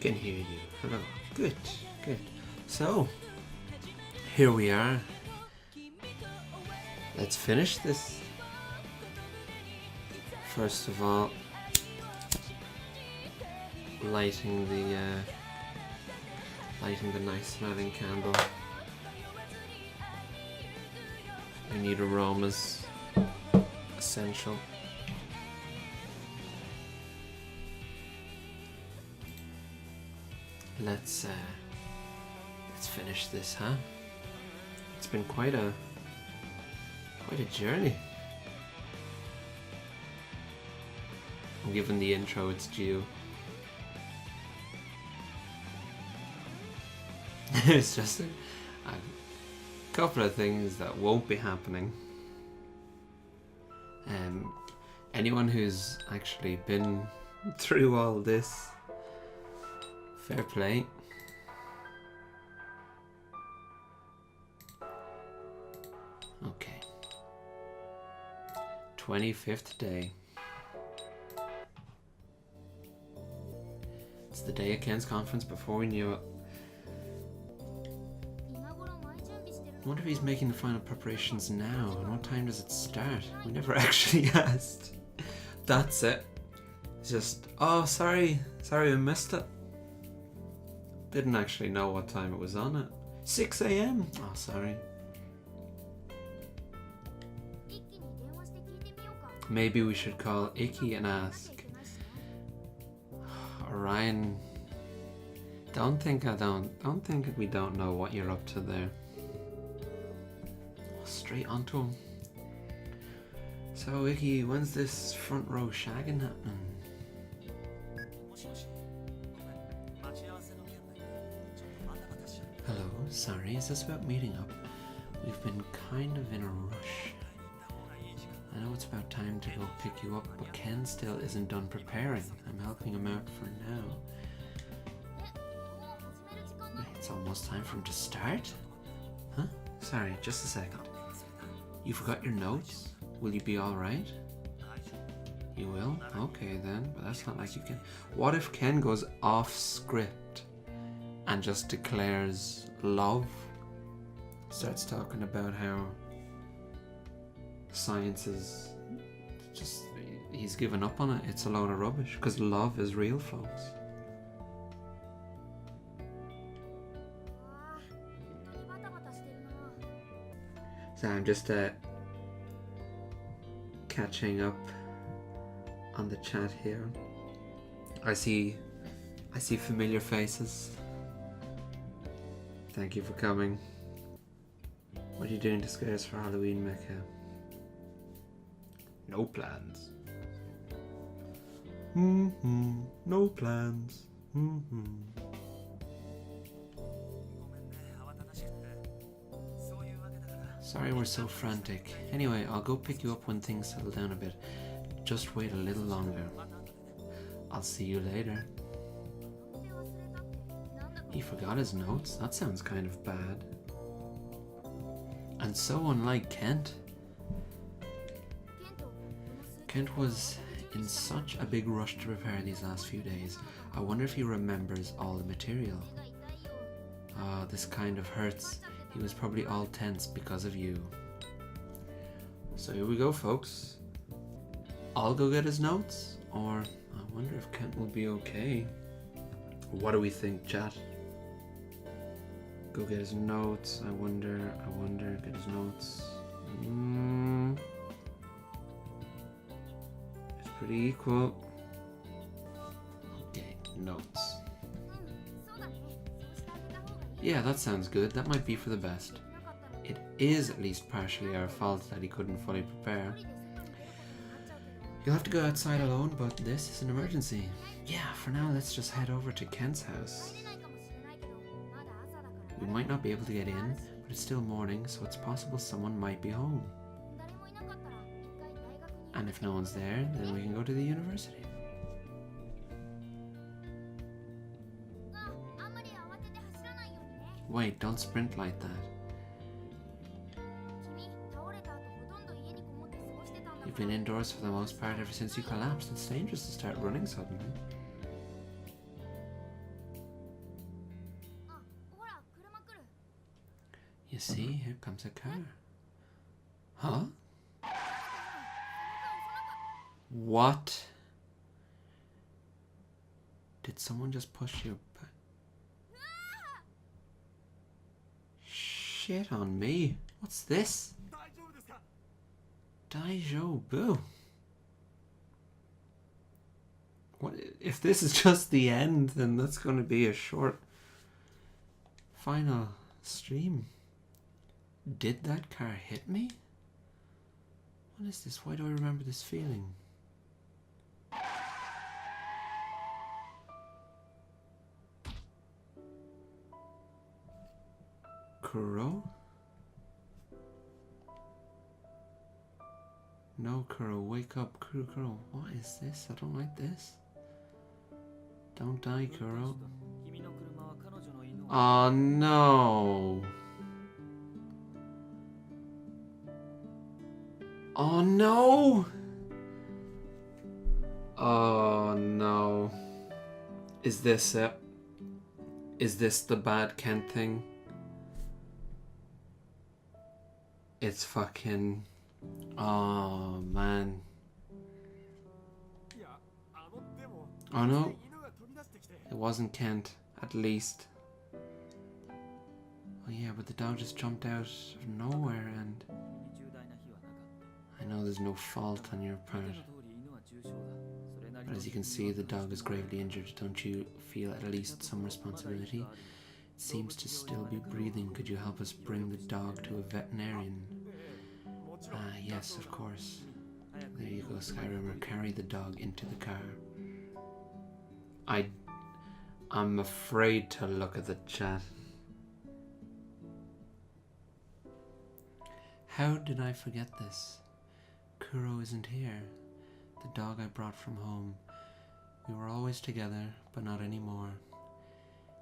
Can hear you. Hello. Good, good. So, here we are. Let's finish this. First of all, lighting the nice smelling candle. We need aromas. Essential. Let's finish this, huh? It's been quite a journey. I'm giving the intro its due. It's just a couple of things that won't be happening. Anyone who's actually been through all this, fair play. Okay. 25th day. It's the day of Ken's conference before we knew it. I wonder if he's making the final preparations now, and what time does it start? We never actually asked. That's it. It's just, oh, sorry I missed it. Didn't actually know what time it was on it. 6 a.m. Oh, sorry. Maybe we should call Icky and ask. Orion, don't think we don't know what you're up to there. Straight onto him. So Icky, when's this front row shagging happening? Hello, sorry, is this about meeting up? We've been kind of in a rush. I know it's about time to go pick you up, but Ken still isn't done preparing. I'm helping him out for now. Wait, it's almost time for him to start? Huh? Sorry, just a second. You forgot your notes? Will you be alright? You will? Okay then, but that's not like you can... What if Ken goes off script and just declares love? Starts talking about how science is just... He's given up on it. It's a load of rubbish. Because love is real, folks. So I'm just catching up on the chat here. I see familiar faces. Thank you for coming. What are you doing to scare us for Halloween, Mecca? No plans. No plans. Sorry we're so frantic. Anyway, I'll go pick you up when things settle down a bit. Just wait a little longer. I'll see you later. He forgot his notes? That sounds kind of bad. And so unlike Kent. Kent was in such a big rush to prepare these last few days. I wonder if he remembers all the material. Ah, this kind of hurts. He was probably all tense because of you. So here we go, folks. I'll go get his notes, or I wonder if Kent will be okay. What do we think, chat? Go get his notes. I wonder, get his notes. It's pretty equal. Okay, notes. Yeah, that sounds good. That might be for the best. It is at least partially our fault that he couldn't fully prepare. You'll have to go outside alone, but this is an emergency. Yeah, for now let's just head over to Kent's house. We might not be able to get in, but it's still morning, so it's possible someone might be home. And if no one's there, then we can go to the university. Wait, don't sprint like that. You've been indoors for the most part ever since you collapsed. It's dangerous to start running suddenly. You see, here comes a car. Huh? What? Did someone just push your back? Shit on me. What's this? Daijobu. What if this is just the end? Then that's going to be a short final stream. Did that car hit me? What is this? Why do I remember this feeling? Kuro? No, Kuro, wake up. Kuro, what is this? I don't like this. Don't die, Kuro. Oh no. Oh no. Oh no. Is this it? Is this the bad Kent thing? It's fucking... Oh man. Oh no. It wasn't Kent, at least. Oh yeah, but the dog just jumped out of nowhere and... I know there's no fault on your part. But as you can see, the dog is gravely injured. Don't you feel at least some responsibility? It seems to still be breathing. Could you help us bring the dog to a veterinarian? Yes, of course. There you go, Skyrimmer. Carry the dog into the car. I'm afraid to look at the chat. How did I forget this? Kuro isn't here. The dog I brought from home. We were always together, but not anymore.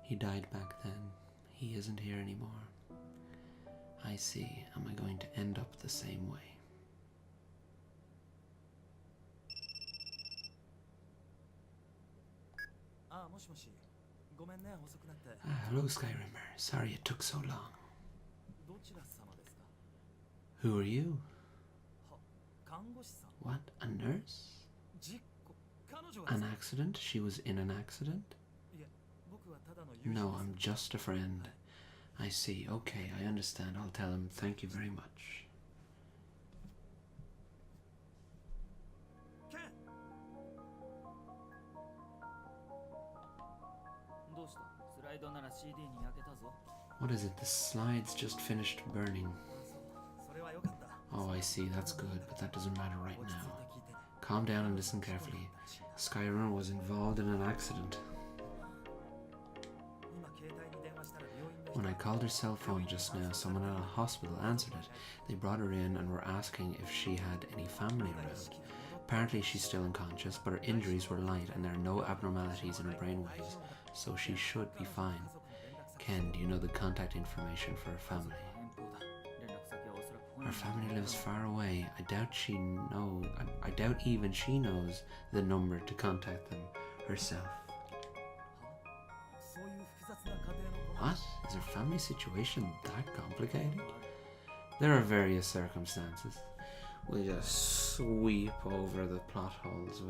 He died back then. He isn't here anymore. I see. Am I going to end up the same way? Hello, Skyrimmer. Sorry it took so long. Who are you? What? A nurse? An accident? She was in an accident? No, I'm just a friend. I see. Okay, I understand. I'll tell him. Thank you very much. What is it? The slides just finished burning. Oh, I see. That's good, but that doesn't matter right now. Calm down and listen carefully. Skyrimmer was involved in an accident. When I called her cell phone just now, someone at a hospital answered it. They brought her in and were asking if she had any family around. Apparently she's still unconscious, but her injuries were light and there are no abnormalities in her brainwaves, so she should be fine. Ken, do you know the contact information for her family? Her family lives far away. I doubt even she knows the number to contact them herself. What? Is her family situation that complicated? There are various circumstances. We'll just sweep over the plot holes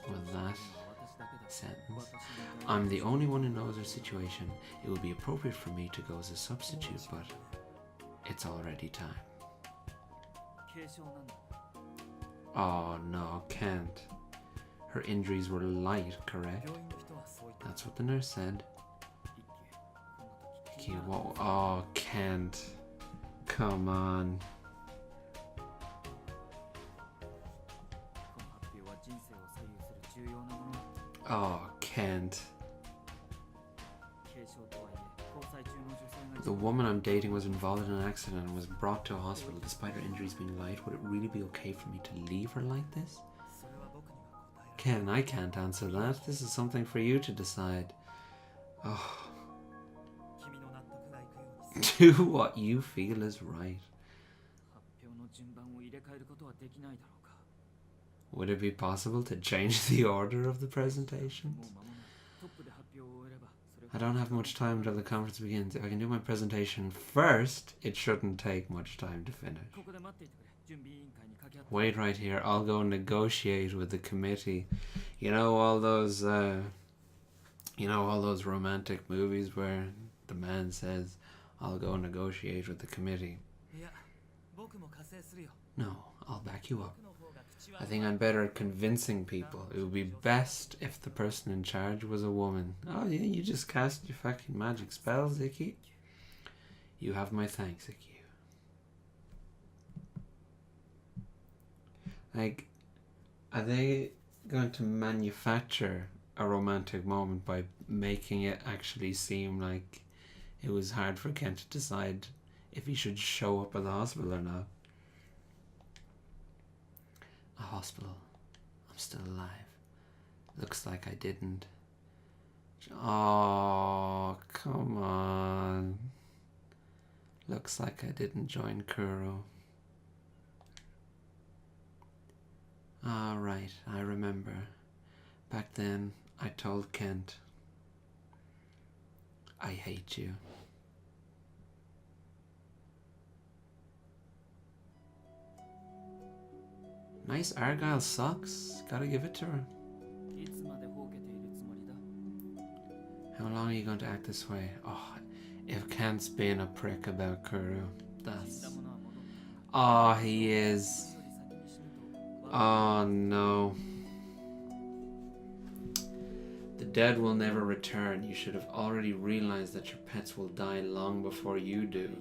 with that sentence. I'm the only one who knows her situation. It would be appropriate for me to go as a substitute, but it's already time. Oh no, can't. Her injuries were light, correct? That's what the nurse said. Okay, whoa. Oh, can't. Come on. Oh, can't. The woman I'm dating was involved in an accident and was brought to a hospital despite her injuries being light. Would it really be okay for me to leave her like this? Ken, I can't answer that. This is something for you to decide. Oh. Do what you feel is right. Would it be possible to change the order of the presentation? I don't have much time until the conference begins. If I can do my presentation first, it shouldn't take much time to finish. Wait right here. I'll go negotiate with the committee. You know all those romantic movies where the man says, I'll go negotiate with the committee. No, I'll back you up. I think I'm better at convincing people. It would be best if the person in charge was a woman. Oh yeah, you just cast your fucking magic spells, Icky. You have my thanks, Icky. Like, are they going to manufacture a romantic moment by making it actually seem like it was hard for Kent to decide if he should show up at the hospital or not? A hospital. I'm still alive. Looks like I didn't. Oh, come on. Looks like I didn't join Kuro. Ah, right, I remember. Back then, I told Kent, I hate you. Nice Argyle socks. Gotta give it to her. How long are you going to act this way? Oh, if Kent's being a prick about Kuro, that's... Oh, he is. Oh, no. The dead will never return. You should have already realized that your pets will die long before you do.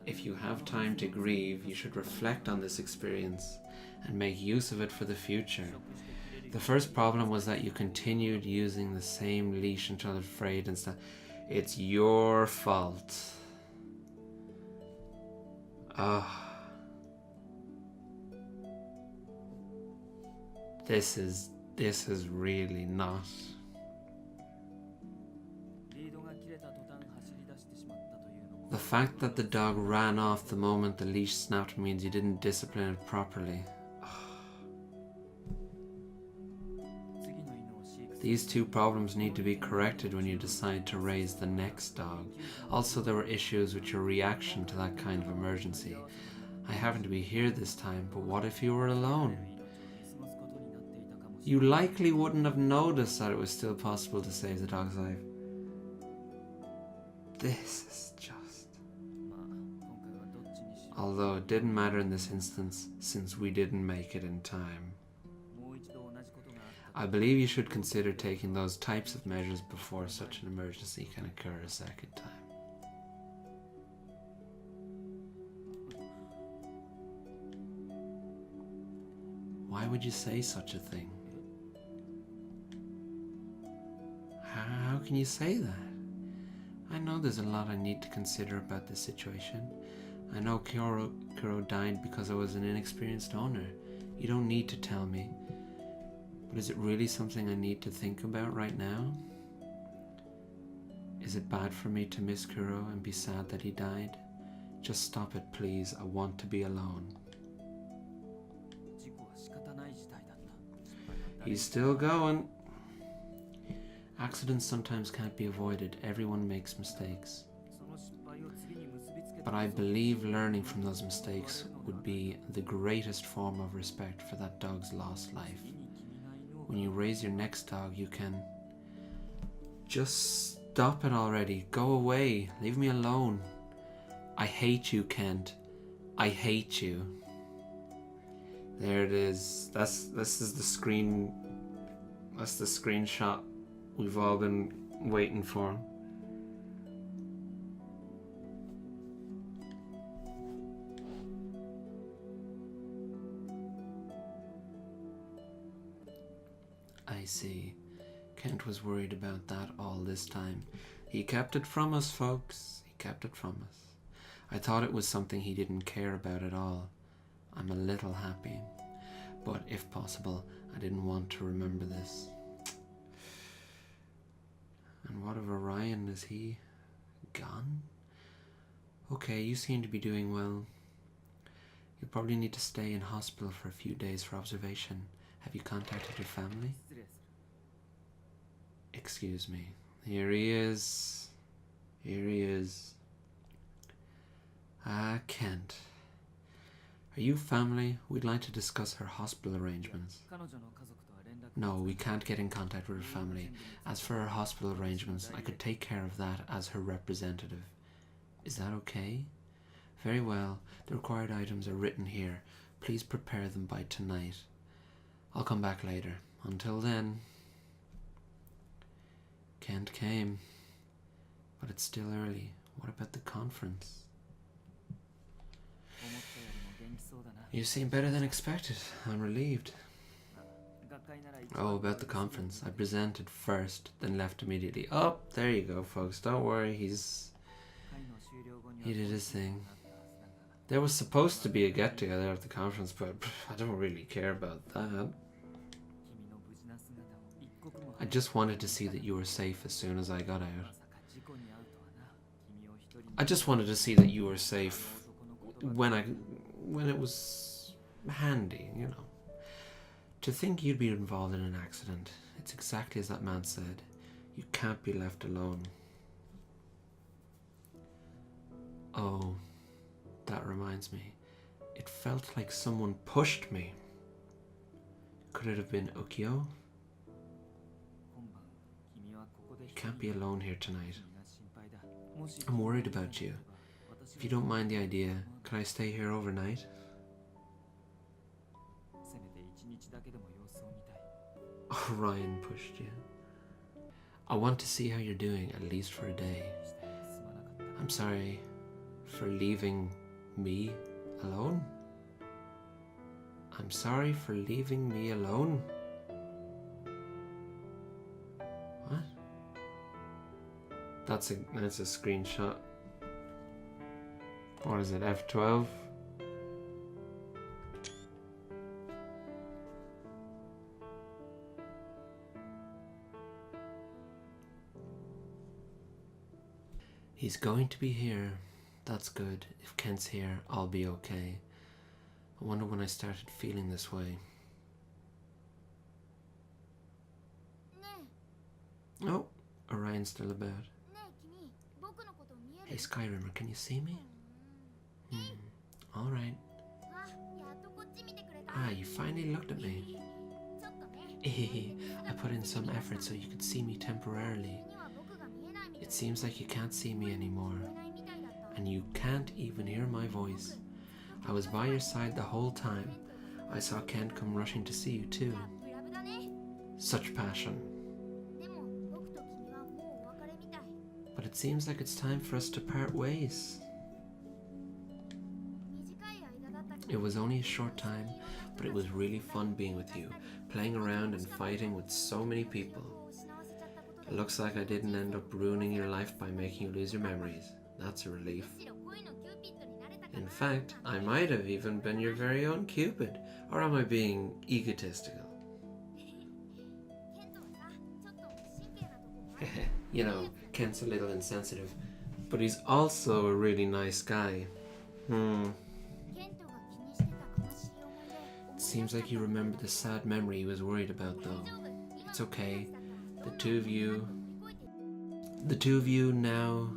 If you have time to grieve, you should reflect on this experience and make use of it for the future. The first problem was that you continued using the same leash until it frayed and stuff. It's your fault. This is really not. The fact that the dog ran off the moment the leash snapped means you didn't discipline it properly. These two problems need to be corrected when you decide to raise the next dog. Also, there were issues with your reaction to that kind of emergency. I happened to be here this time, but what if you were alone? You likely wouldn't have noticed that it was still possible to save the dog's life. This is just... Although it didn't matter in this instance, since we didn't make it in time. I believe you should consider taking those types of measures before such an emergency can occur a second time. Why would you say such a thing? How can you say that? I know there's a lot I need to consider about this situation. I know Kuro died because I was an inexperienced owner. You don't need to tell me. But is it really something I need to think about right now? Is it bad for me to miss Kuro and be sad that he died? Just stop it, please. I want to be alone. He's still going. Accidents sometimes can't be avoided. Everyone makes mistakes. But I believe learning from those mistakes would be the greatest form of respect for that dog's lost life. When you raise your next dog, you can... Just stop it already. Go away. Leave me alone. I hate you, Kent. I hate you. There it is. This is the screen. That's the screenshot we've all been waiting for. I see. Kent was worried about that all this time. He kept it from us, folks. He kept it from us. I thought it was something he didn't care about at all. I'm a little happy. But if possible, I didn't want to remember this. And what of Orion? Is he gone? Okay, you seem to be doing well. You'll probably need to stay in hospital for a few days for observation. Have you contacted your family? Excuse me. Here he is. Here he is. Ah, Kent. Are you family? We'd like to discuss her hospital arrangements. No, we can't get in contact with her family. As for her hospital arrangements, I could take care of that as her representative. Is that okay? Very well. The required items are written here. Please prepare them by tonight. I'll come back later. Until then... Kent came. But it's still early. What about the conference? You seem better than expected. I'm relieved. Oh, about the conference. I presented first, then left immediately. Oh, there you go, folks. Don't worry, he did his thing. There was supposed to be a get-together at the conference, but I don't really care about that. I just wanted to see that you were safe as soon as I got out. I just wanted to see that you were safe when it was handy, you know. To think you'd be involved in an accident, it's exactly as that man said. You can't be left alone. Oh, that reminds me. It felt like someone pushed me. Could it have been Ukyo? You can't be alone here tonight. I'm worried about you. If you don't mind the idea, can I stay here overnight? Orion pushed you. I want to see how you're doing, at least for a day. I'm sorry for leaving me alone. I'm sorry for leaving me alone. What? That's a screenshot. What is it, F12? He's going to be here. That's good. If Kent's here, I'll be okay. I wonder when I started feeling this way. Oh, Orion's still about. Hey Skyrimmer, can you see me? Alright. Ah, you finally looked at me. I put in some effort so you could see me temporarily. It seems like you can't see me anymore. And you can't even hear my voice. I was by your side the whole time. I saw Kent come rushing to see you too. Such passion. But it seems like it's time for us to part ways. It was only a short time, but it was really fun being with you, playing around and fighting with so many people. It looks like I didn't end up ruining your life by making you lose your memories. That's a relief. In fact, I might have even been your very own Cupid. Or am I being egotistical? You know, Kent's a little insensitive, but he's also a really nice guy. It seems like you remembered the sad memory he was worried about, though. It's okay. The two of you now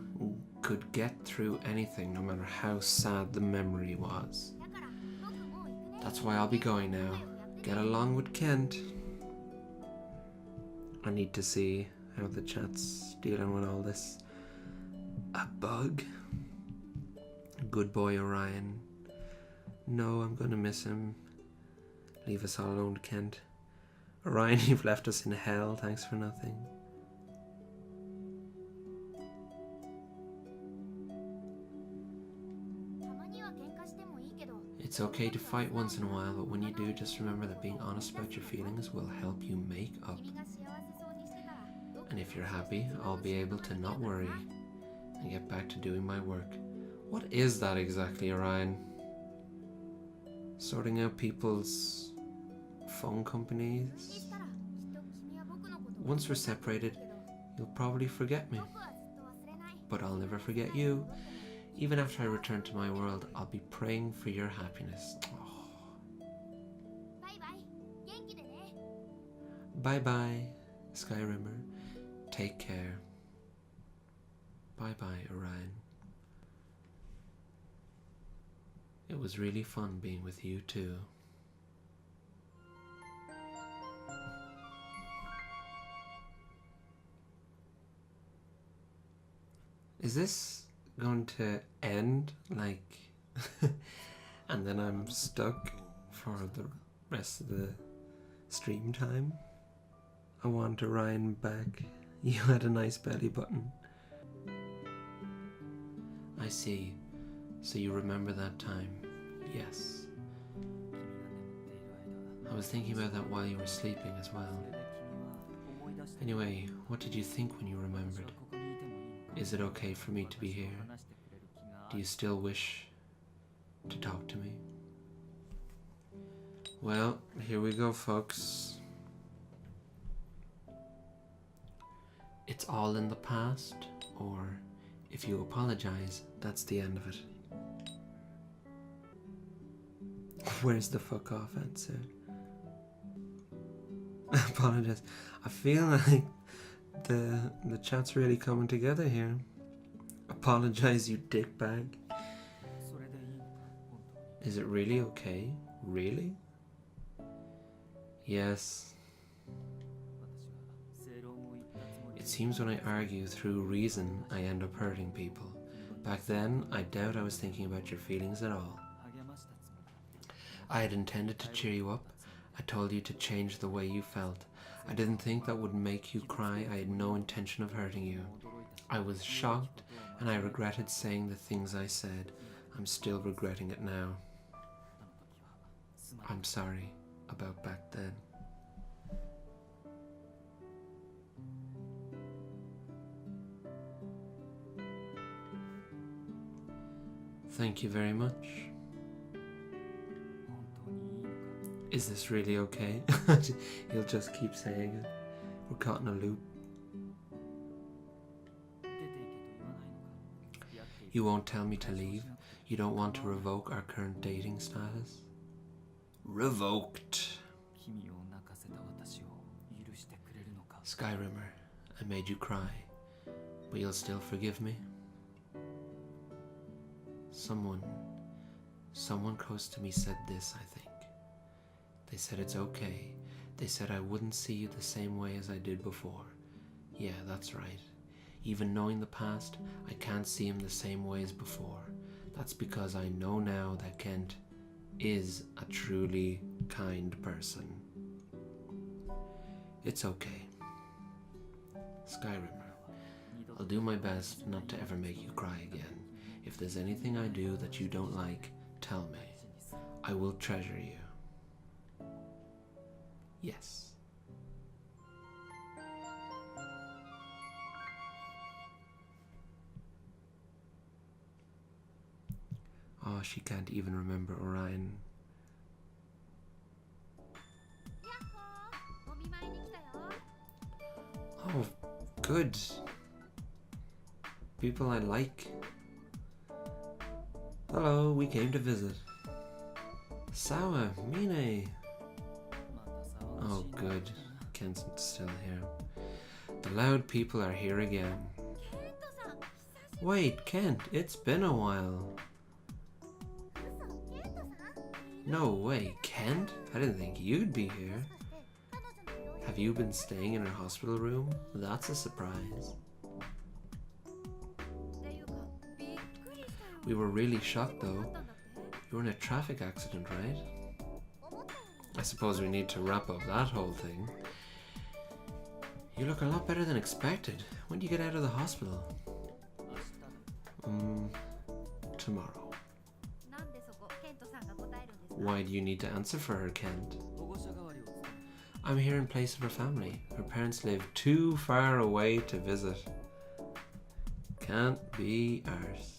could get through anything, no matter how sad the memory was. That's why I'll be going now. Get along with Kent. I need to see how the chat's dealing with all this. A bug? Good boy, Orion. No, I'm gonna miss him. Leave us all alone, Kent. Orion, you've left us in hell. Thanks for nothing. It's okay to fight once in a while, but when you do, just remember that being honest about your feelings will help you make up. And if you're happy, I'll be able to not worry and get back to doing my work. What is that exactly, Orion? Sorting out people's phone companies? Once we're separated, you'll probably forget me. But I'll never forget you. Even after I return to my world, I'll be praying for your happiness. Oh. Bye bye, Skyrimmer. Take care. Bye-bye, Orion. It was really fun being with you too. Is this going to end like and then I'm stuck for the rest of the stream time? I want Orion back. You had a nice belly button. I see. So you remember that time? Yes. I was thinking about that while you were sleeping as well. Anyway, what did you think when you remembered? Is it okay for me to be here? Do you still wish to talk to me? Well, here we go, folks. It's all in the past, or if you apologize, that's the end of it. Where's the fuck off answer? Apologize. I feel like the chat's really coming together here. Apologize, you dickbag. Is it really okay? Really? Yes. It seems when I argue through reason, I end up hurting people. Back then, I doubt I was thinking about your feelings at all. I had intended to cheer you up. I told you to change the way you felt. I didn't think that would make you cry. I had no intention of hurting you. I was shocked, and I regretted saying the things I said. I'm still regretting it now. I'm sorry about back then. Thank you very much. Is this really okay? He'll just keep saying it. We're caught in a loop. You won't tell me to leave? You don't want to revoke our current dating status? Revoked. Skyrimmer, I made you cry, but you'll still forgive me? Someone close to me said this, I think. They said it's okay. They said I wouldn't see you the same way as I did before. Yeah, that's right. Even knowing the past, I can't see him the same way as before. That's because I know now that Kent is a truly kind person. It's okay. Skyrimmer, I'll do my best not to ever make you cry again. If there's anything I do that you don't like, tell me. I will treasure you. Yes. Oh, she can't even remember Orion. Oh, good. People I like. Hello, we came to visit. Sawa, Mine. Oh, good. Kent's still here. The loud people are here again. Wait, Kent, it's been a while. No way, Kent? I didn't think you'd be here. Have you been staying in her hospital room? That's a surprise. We were really shocked though. You were in a traffic accident, right? I suppose we need to wrap up that whole thing. You look a lot better than expected. When do you get out of the hospital? Tomorrow. Why do you need to answer for her, Kent? I'm here in place of her family. Her parents live too far away to visit. Can't be arsed.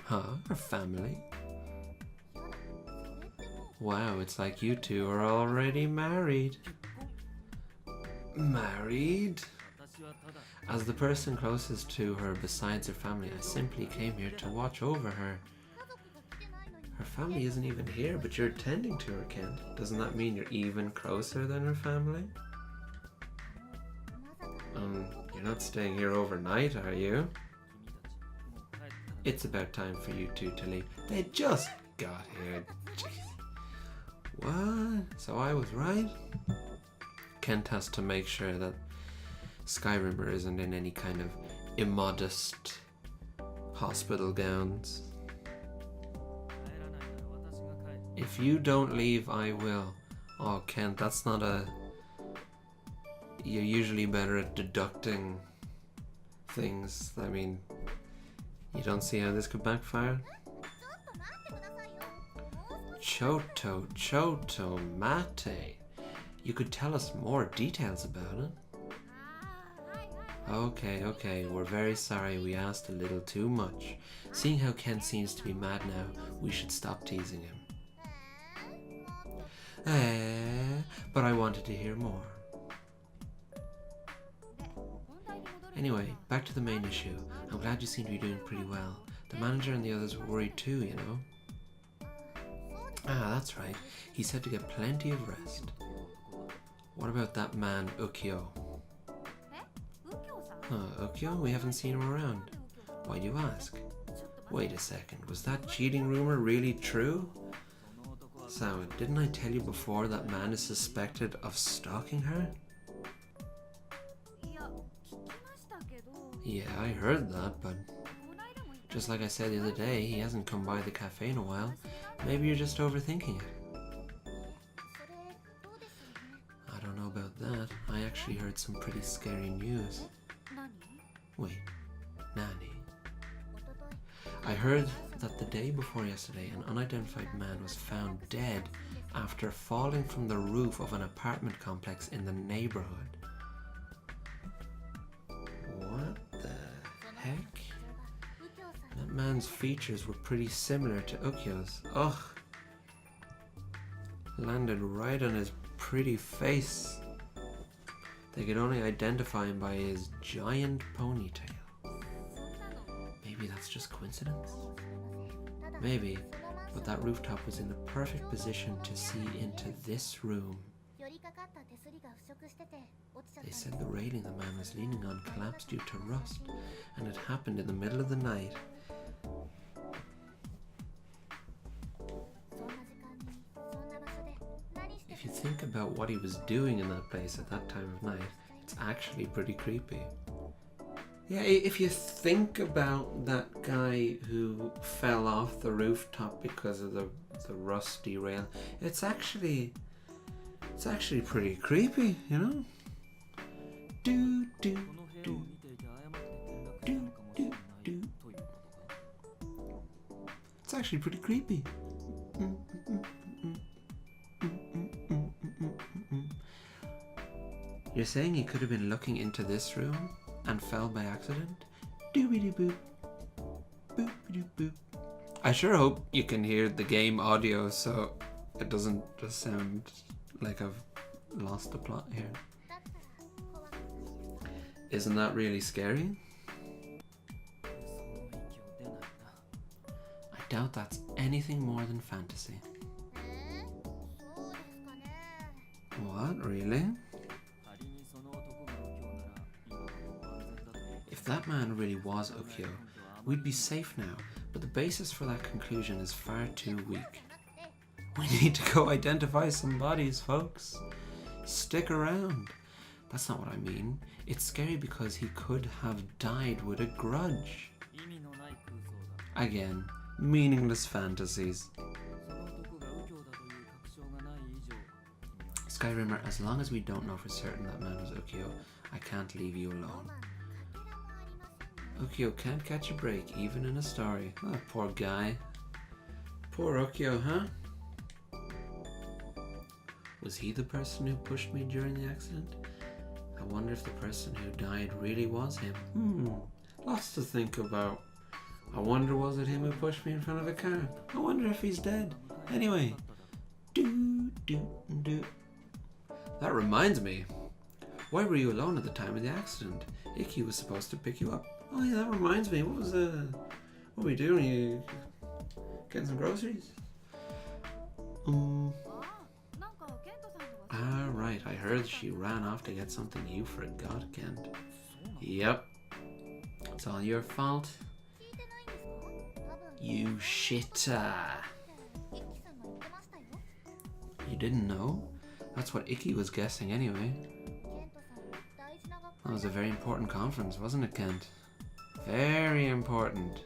Huh? Her family? Wow, it's like you two are already married. Married? As the person closest to her besides her family, I simply came here to watch over her. Her family isn't even here, but you're tending to her, Kent. Doesn't that mean you're even closer than her family? You're not staying here overnight, are you? It's about time for you two to leave. They just got here. Jeez. What? So I was right? Kent has to make sure that Skyrimmer isn't in any kind of immodest hospital gowns. If you don't leave, I will. Oh, Kent, that's not a... You're usually better at deducting things. I mean, you don't see how this could backfire? Choto mate. You could tell us more details about it. Okay, we're very sorry we asked a little too much. Seeing how Ken seems to be mad now, we should stop teasing him. But I wanted to hear more. Anyway, back to the main issue. I'm glad you seem to be doing pretty well. The manager and the others were worried too, you know. Ah, that's right. He said to get plenty of rest. What about that man, Ukyo? Ukyo? We haven't seen him around. Why do you ask? Wait a second, was that cheating rumor really true? Sawa, didn't I tell you before that man is suspected of stalking her? Yeah, I heard that, but just like I said the other day, he hasn't come by the cafe in a while. Maybe you're just overthinking it. I don't know about that. I actually heard some pretty scary news. Wait, Nani? I heard that the day before yesterday, an unidentified man was found dead after falling from the roof of an apartment complex in the neighborhood. What the heck? That man's features were pretty similar to Ukyo's. Ugh. Landed right on his pretty face. They could only identify him by his giant ponytail. Maybe that's just coincidence? Maybe, but that rooftop was in the perfect position to see into this room. They said the railing the man was leaning on collapsed due to rust, and it happened in the middle of the night. If you think about what he was doing in that place at that time of night, it's actually pretty creepy. Yeah, if you think about that guy who fell off the rooftop because of the rusty rail, it's actually pretty creepy, you know? Do do do do do do. It's actually pretty creepy. You're saying he could have been looking into this room and fell by accident? Doobity-boop. Boop-a-doop-boop. I sure hope you can hear the game audio so it doesn't just sound like I've lost the plot here. Isn't that really scary? I doubt that's anything more than fantasy. What, really? If that man really was Ukyo, we'd be safe now, but the basis for that conclusion is far too weak. We need to go identify some bodies, folks. Stick around. That's not what I mean. It's scary because he could have died with a grudge. Again, meaningless fantasies. Skyrimmer, as long as we don't know for certain that man was Ukyo, I can't leave you alone. Ukyo can't catch a break, even in a story. Oh, poor guy. Poor Ukyo, huh? Was he the person who pushed me during the accident? I wonder if the person who died really was him. Lots to think about. I wonder, was it him who pushed me in front of a car? I wonder if he's dead. Anyway. That reminds me. Why were you alone at the time of the accident? Icky was supposed to pick you up. Oh yeah, that reminds me. What were we doing? You getting some groceries? Ah, right. I heard she ran off to get something you forgot, Kent. Yep, it's all your fault. You shitter. You didn't know? That's what Icky was guessing anyway. That was a very important conference, wasn't it, Kent? Very important.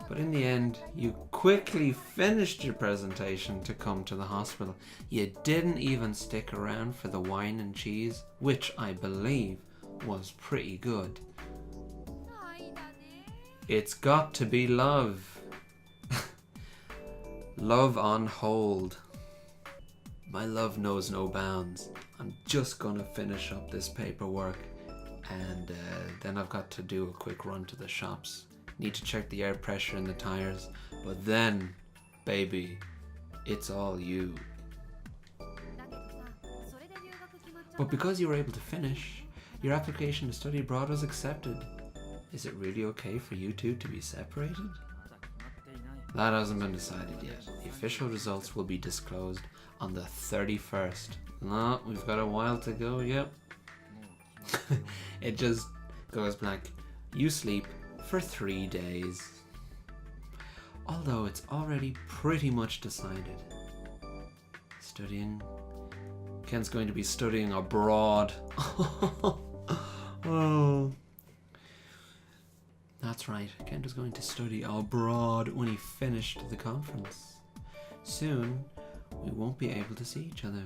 But in the end, you quickly finished your presentation to come to the hospital. You didn't even stick around for the wine and cheese, which I believe was pretty good. It's got to be love. Love on hold. My love knows no bounds. I'm just gonna finish up this paperwork and then I've got to do a quick run to the shops. Need to check the air pressure in the tires. But then, baby, it's all you. But because you were able to finish, your application to study abroad was accepted. Is it really okay for you two to be separated? That hasn't been decided yet. The official results will be disclosed on the 31st. No, we've got a while to go, yep. It just goes blank. You sleep for 3 days. Although it's already pretty much decided. Studying. Ken's going to be studying abroad. Oh. That's right, Kent is going to study abroad when he finished the conference. Soon, we won't be able to see each other.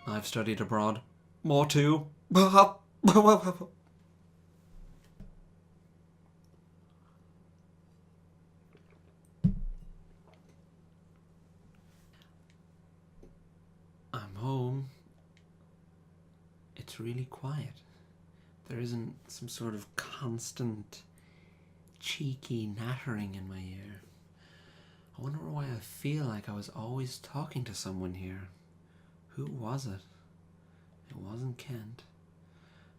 I've studied abroad. More too. I'm home. It's really quiet. There isn't some sort of constant cheeky nattering in my ear. I wonder why I feel like I was always talking to someone here. Who was it? It wasn't Kent.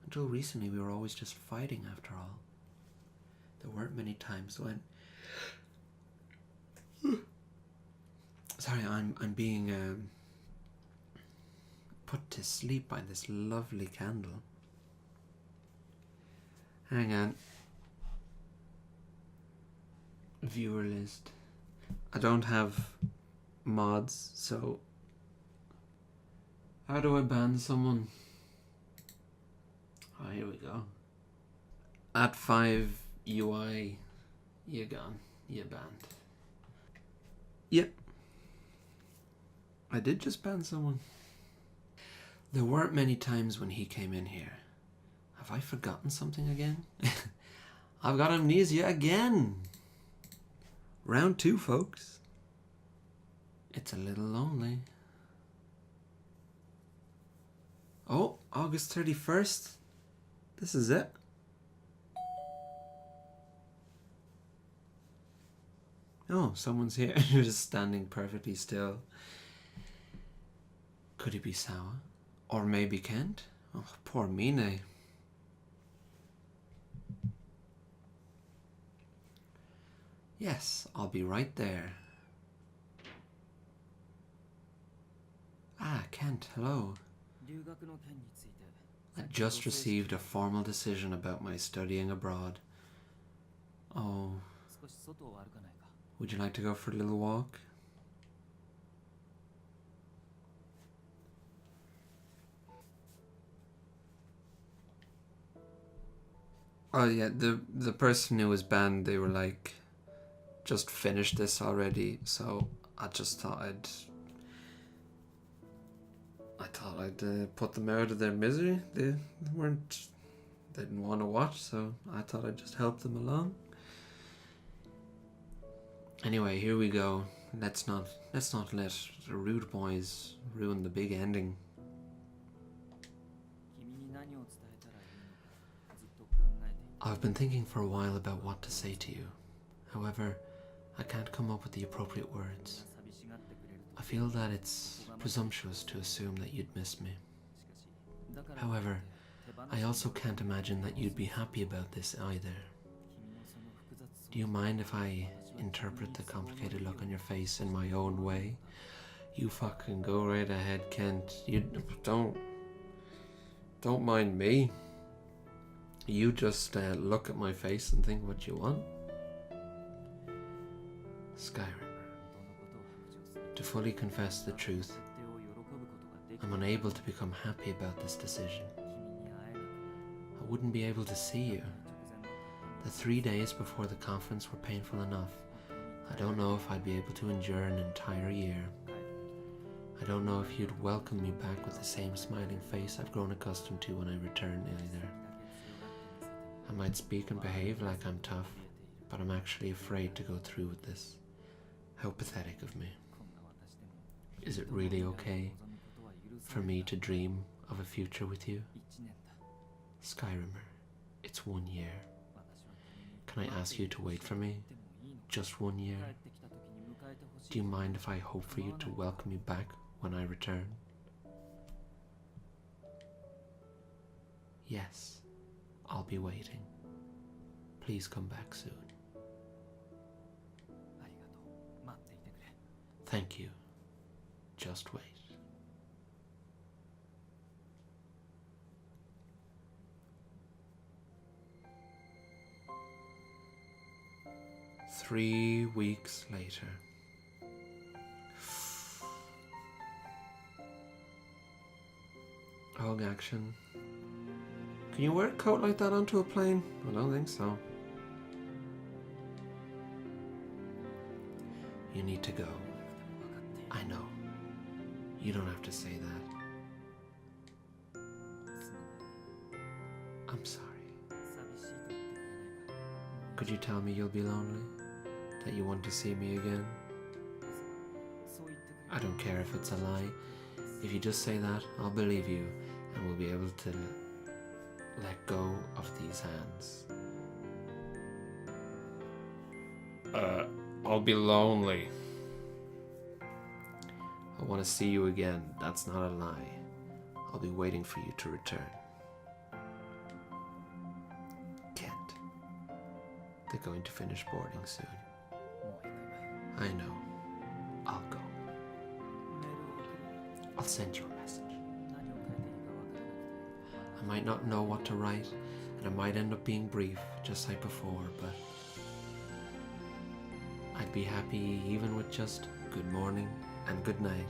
Until recently we were always just fighting after all. There weren't many times when... Sorry, I'm being put to sleep by this lovely candle. Hang on. Viewer list. I don't have mods, so how do I ban someone? Oh, here we go. At 5 UI, you're gone. You're banned. Yep. I did just ban someone. There weren't many times when he came in here. Have I forgotten something again? I've got amnesia again. Round 2, folks. It's a little lonely. Oh, August 31st. This is it. Oh, someone's here. Just standing perfectly still. Could he be Sawa? Or maybe Kent? Oh, poor Mine. Yes, I'll be right there. Ah, Kent, hello. I just received a formal decision about my studying abroad. Oh. Would you like to go for a little walk? Oh yeah, the person who was banned, they were like, just finished this already, so I just thought I'd put them out of their misery. They didn't want to watch, so I thought I'd just help them along. Anyway, here we go. Let's not let the rude boys ruin the big ending. I've been thinking for a while about what to say to you. However, I can't come up with the appropriate words. I feel that it's presumptuous to assume that you'd miss me. However, I also can't imagine that you'd be happy about this either. Do you mind if I interpret the complicated look on your face in my own way? You fucking go right ahead, Kent. You don't mind me. You just look at my face and think what you want. Skyrim. To fully confess the truth, I'm unable to become happy about this decision. I wouldn't be able to see you. The 3 days before the conference were painful enough. I don't know if I'd be able to endure an entire year. I don't know if you'd welcome me back with the same smiling face I've grown accustomed to when I return either. I might speak and behave like I'm tough, but I'm actually afraid to go through with this. How pathetic of me. Is it really okay for me to dream of a future with you? Skyrimmer, it's 1 year. Can I ask you to wait for me? Just 1 year? Do you mind if I hope for you to welcome me back when I return? Yes, I'll be waiting. Please come back soon. Thank you. Just wait. Three weeks later. Hog action. Can you wear a coat like that onto a plane? I don't think so. You need to go. I know. You don't have to say that. I'm sorry. Could you tell me you'll be lonely? That you want to see me again? I don't care if it's a lie. If you just say that, I'll believe you, and we'll be able to let go of these hands. I'll be lonely. I want to see you again. That's not a lie. I'll be waiting for you to return. Kent. They're going to finish boarding soon. I know. I'll go. I'll send you a message. I might not know what to write, and it might end up being brief, just like before, but I'd be happy even with just good morning and good night.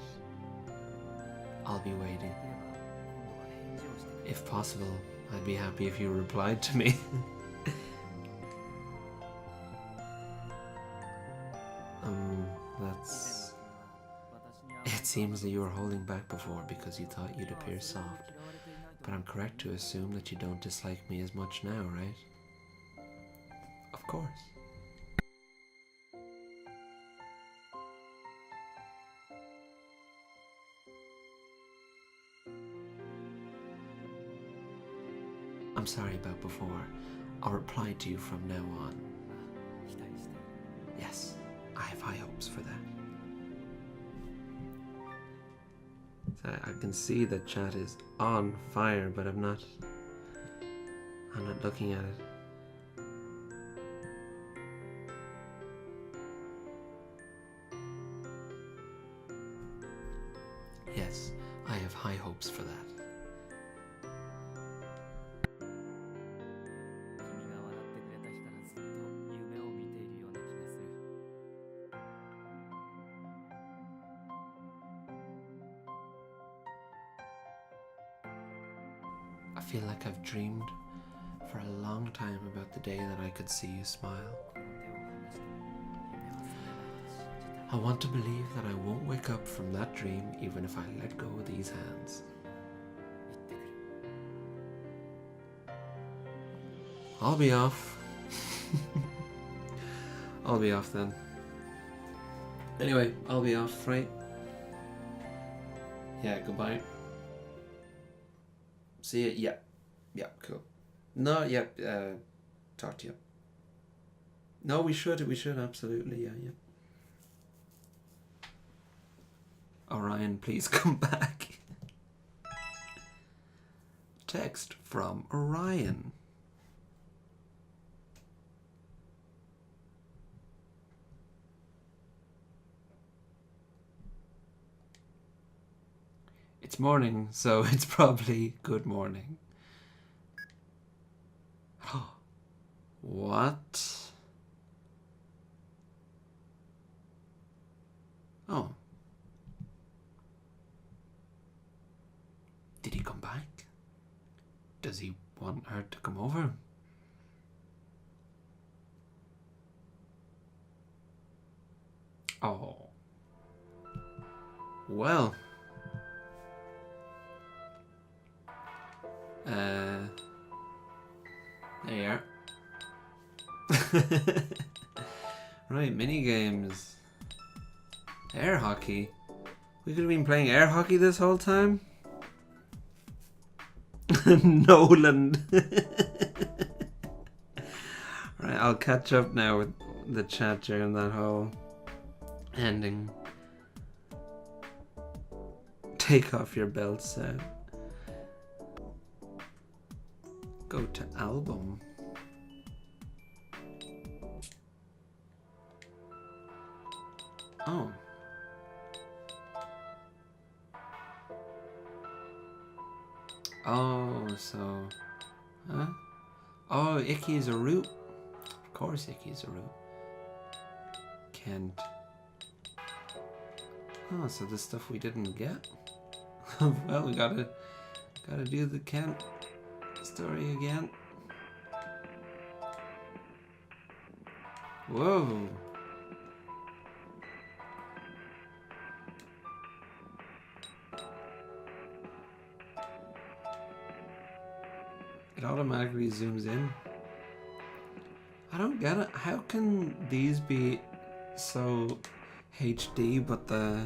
I'll be waiting. If possible, I'd be happy if you replied to me. That's... It seems that you were holding back before because you thought you'd appear soft. But I'm correct to assume that you don't dislike me as much now, right? Of course. I'm sorry about before. I'll reply to you from now on. Yes, I have high hopes for that. So I can see that chat is on fire, but I'm not looking at it. Yes, I have high hopes for that. I feel like I've dreamed for a long time about the day that I could see you smile. I want to believe that I won't wake up from that dream even if I let go of these hands. I'll be off. I'll be off then. Anyway, I'll be off, right? Yeah, goodbye. See you. Yeah. Yeah, cool. No, yeah, talk to you. No, we should absolutely, yeah. Orion, please come back. Text from Orion. It's morning, so it's probably good morning. What? Oh. Did he come back? Does he want her to come over? Oh. Well. There you are. Right, mini games. Air hockey. We could have been playing air hockey this whole time. Nolan. Right, I'll catch up now with the chat during that whole ending. Take off your belt set. Go to album. Oh. Oh, so... Huh? Oh, Icky is a root. Of course Icky is a root. Kent. Oh, so the stuff we didn't get? Well, we gotta do the Kent story again. Whoa. It automatically zooms in. I don't get it. How can these be so HD but the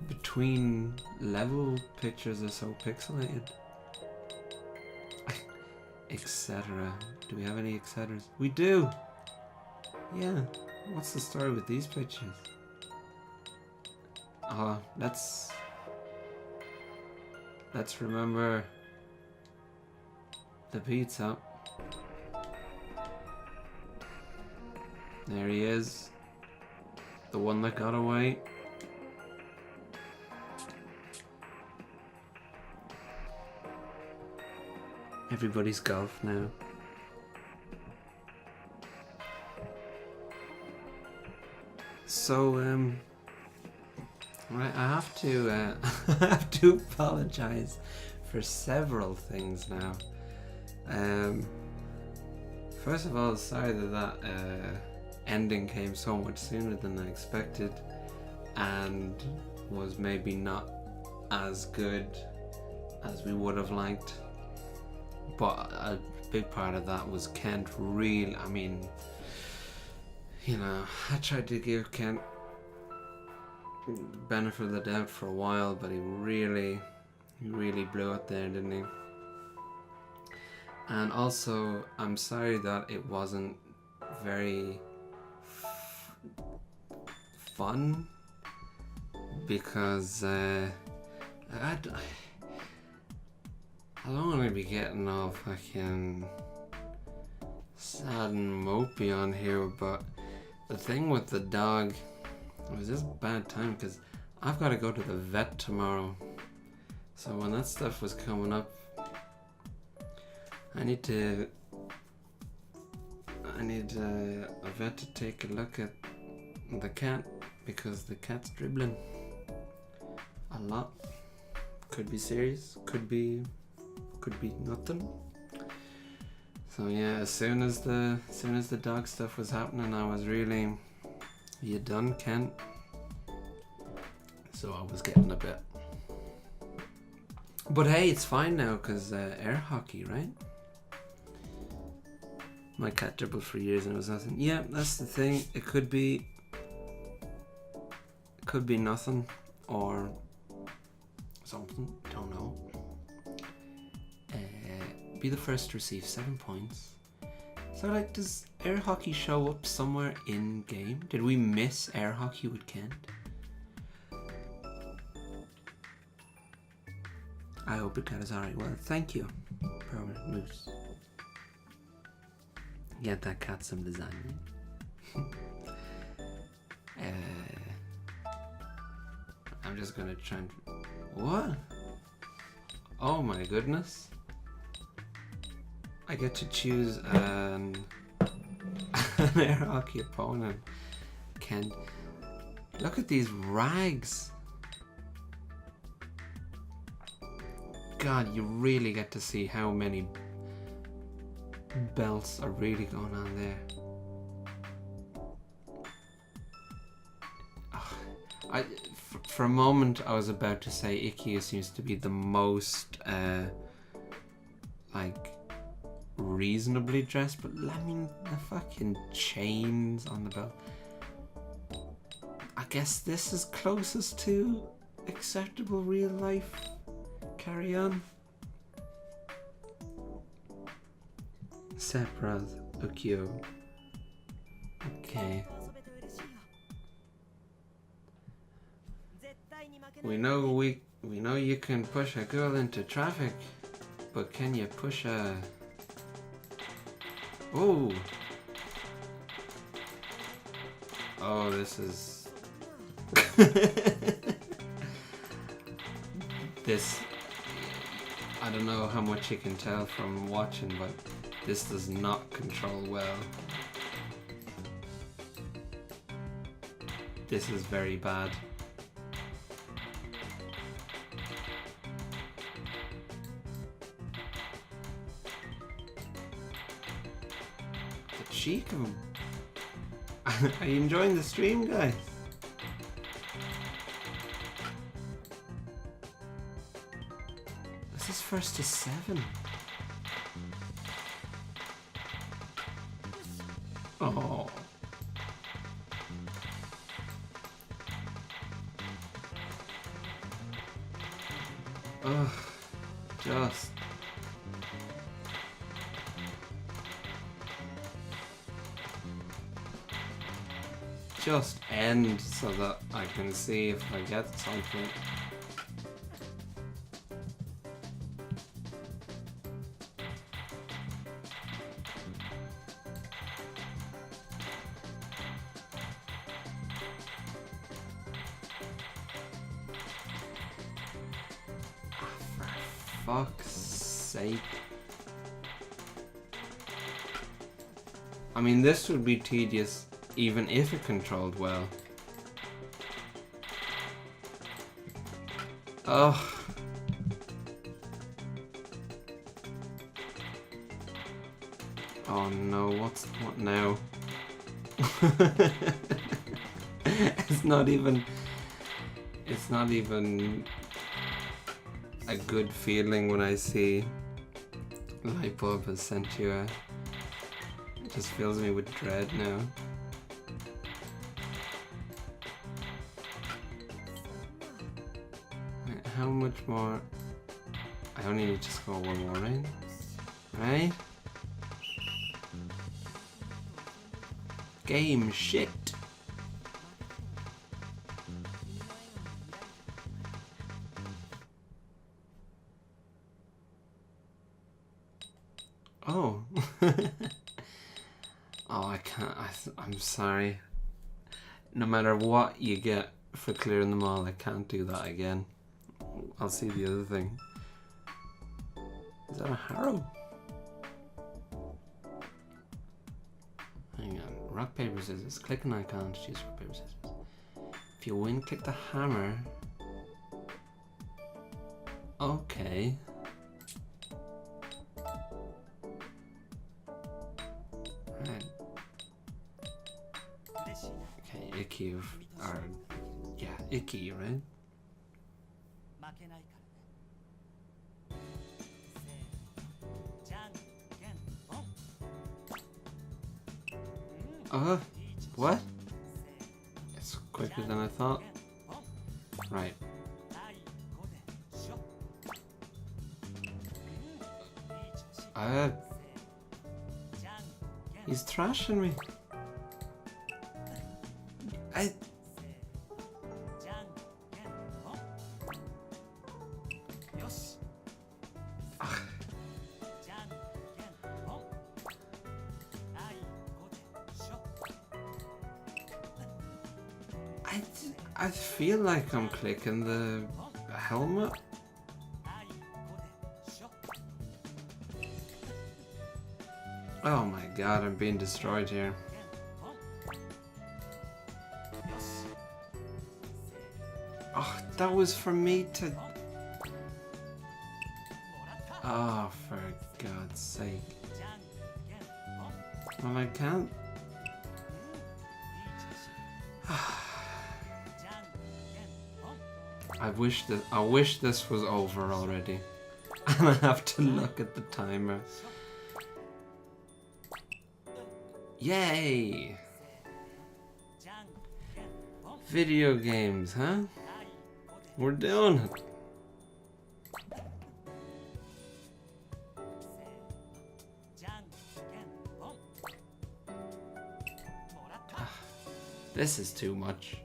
between level pictures are so pixelated? Etc. Do we have any etceteras? We do! Yeah. What's the story with these pictures? Let's remember the pizza. There he is. The one that got away. Everybody's golf now. So, right, I have to, I have to apologize for several things now. First of all, sorry that ending came so much sooner than I expected and was maybe not as good as we would have liked. But a big part of that was Kent really, I mean, you know, I tried to give Kent benefit of the doubt for a while, but he really blew it there, didn't he? And also, I'm sorry that it wasn't very fun, because I don't want to be getting all fucking sad and mopey on here, but the thing with the dog, it was just bad time because I've got to go to the vet tomorrow. So when that stuff was coming up, I need a vet to take a look at the cat, because the cat's dribbling a lot. Could be serious, could be nothing. So yeah, as soon as the dog stuff was happening, I was really, you done, Kent? So I was getting a bit. But hey, it's fine now because air hockey, right? My cat dribbled for years and it was nothing. Yeah, that's the thing. It could be nothing or something. Don't know. Be the first to receive 7 points. So like, does air hockey show up somewhere in game? Did we miss air hockey with Kent? I hope the cat is alright. Well, thank you, Permanent Moose. Get that cat some lasagna. I'm just gonna try and... What? Oh my goodness. I get to choose an air hockey opponent. Ken, look at these rags. God, you really get to see how many belts are really going on there. For a moment I was about to say Ikea seems to be the most like reasonably dressed, but I mean the fucking chains on the belt. I guess this is closest to acceptable real life carry-on. Sepraz Ukyo. Okay. We know you can push a girl into traffic, but can you push a... Oh! Oh, this is... This... I don't know how much you can tell from watching, but this does not control well. This is very bad. The cheek of him. Are you enjoying the stream, guys? This is first to 7. Oh. Ugh. Just end so that I can see if I get something. For fuck's sake. I mean, this would be tedious even if it controlled well. Oh. Oh no, what now? It's not even a good feeling when I see Lightbulb has sent you a... It just fills me with dread now. How much more? I only need to score one more, right? Game shit. Oh. Oh, I can't. I'm sorry. No matter what you get for clearing them all, I can't do that again. I'll see the other thing. Is that a harrow? Hang on. Rock, paper, scissors. Click an icon to choose rock, paper, scissors. If you win, click the hammer. Okay. Right. Okay, Icky, or... Yeah, Icky, right? What? It's quicker than I thought. Right. He's thrashing me. I feel like I'm clicking the helmet. Oh my god, I'm being destroyed here. Oh, that was for me to... Oh, for God's sake. Well, I can't... I wish this was over already. And I have to look at the timer. Yay! Video games, huh? We're doing it. This is too much.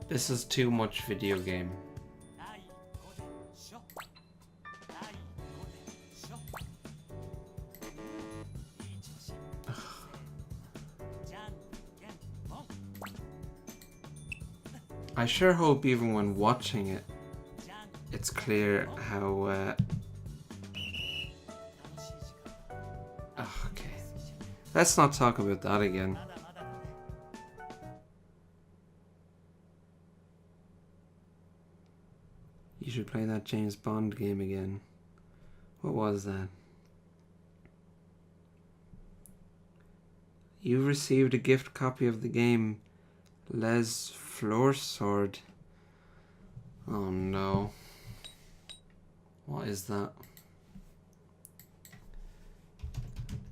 This is too much video game. I sure hope even when watching it, it's clear how... Okay. Let's not talk about that again. You should play that James Bond game again. What was that? You received a gift copy of the game Les Floor Sword. Oh no. What is that?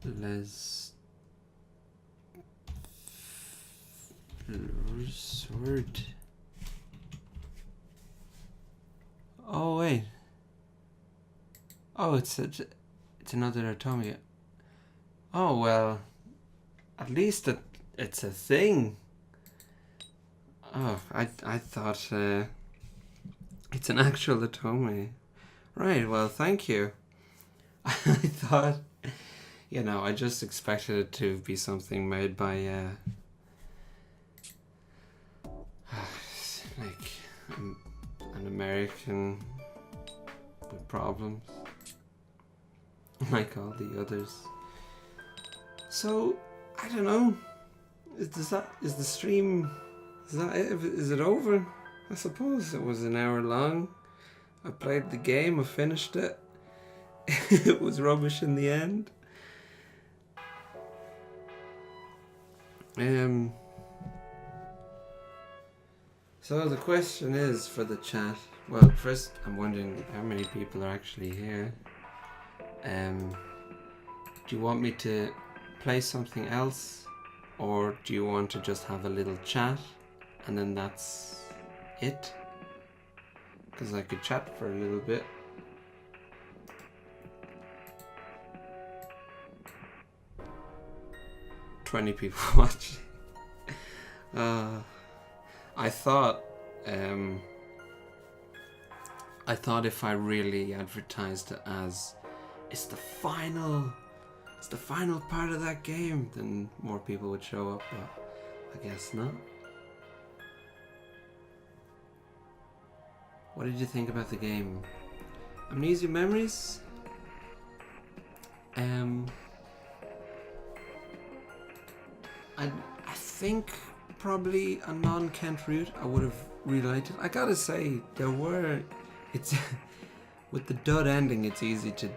Les Floor Sword. Oh wait. Oh, it's another Atomic. Oh well. At least it's a thing. Oh, I thought it's an actual Atome. Right, well, thank you. I thought, you know, I just expected it to be something made by, like, an American with problems, like all the others. So, I don't know. Is the stream? Is that it? Is it over? I suppose it was an hour long. I played the game. I finished it. It was rubbish in the end. So the question is for the chat. Well, first I'm wondering how many people are actually here. Do you want me to play something else, or do you want to just have a little chat and then that's it? Because I could chat for a little bit. "20 people watching." I thought if I really advertised it as it's the final part of that game, then more people would show up, but I guess not. What did you think about the game? Amnesia Memories? I think probably a non-Kent route I would have really liked it. I gotta say, it's with the dud ending, it's easy to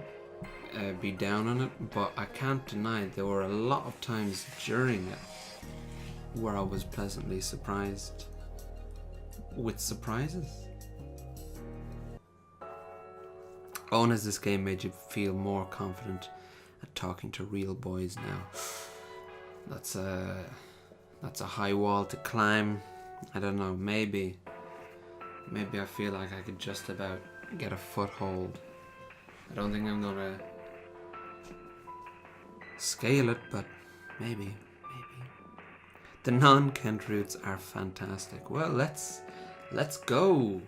be down on it, but I can't deny there were a lot of times during it where I was pleasantly surprised with surprises. Owen, has this game made you feel more confident at talking to real boys now? That's a high wall to climb. I don't know, maybe I feel like I could just about get a foothold. I don't think I'm gonna scale it, but maybe. The non-Kent routes are fantastic. Well, let's go.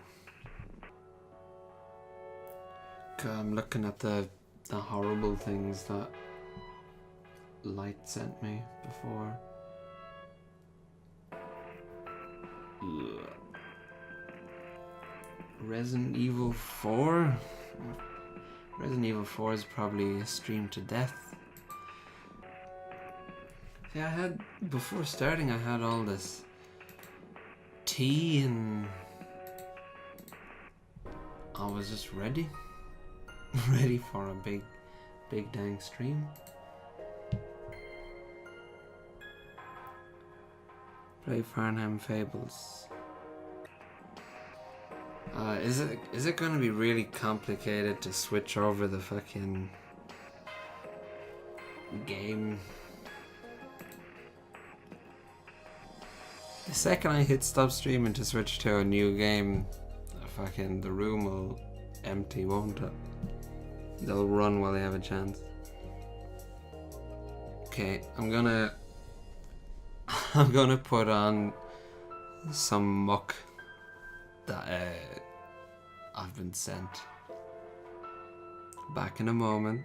I'm looking at the horrible things that Light sent me before. Ugh. Resident Evil 4? Resident Evil 4 is probably streamed to death. See, before starting, I had all this tea and I was just ready. Ready for a big dang stream. Play Farnham Fables. Is it gonna be really complicated to switch over the fucking game? The second I hit stop streaming to switch to a new game, the room will empty, won't it? They'll run while they have a chance. Okay, I'm gonna put on some muck that I've been sent. Back in a moment.